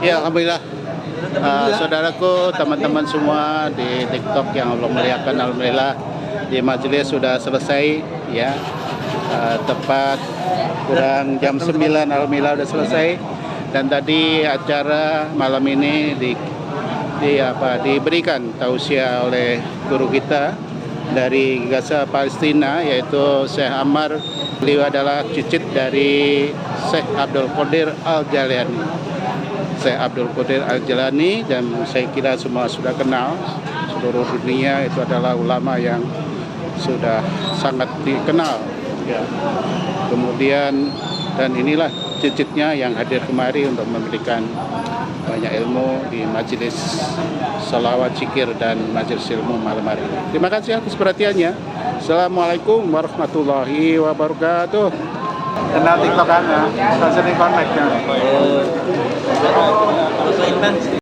Ya, alhamdulillah. Saudaraku, teman-teman semua di TikTok yang belum melihatkan, alhamdulillah di majelis sudah selesai ya. Tepat kurang jam 9 alhamdulillah sudah selesai. Dan tadi acara malam ini diberikan tausiah oleh guru kita dari Gaza Palestina, yaitu Syekh Ammar. Beliau adalah cicit dari Syekh Abdul Qadir Al-Jailani. Syekh Abdul Qadir Al-Jailani, dan saya kira semua sudah kenal, seluruh dunia itu adalah ulama yang sudah sangat dikenal ya. Kemudian dan inilah cicitnya yang hadir kemari untuk memberikan banyak ilmu di majelis salawat zikir dan majelis ilmu malam hari ini. Terima kasih atas perhatiannya. Assalamualaikum warahmatullahi wabarakatuh. Kenal TikTok Anda, bisa sering connect ya.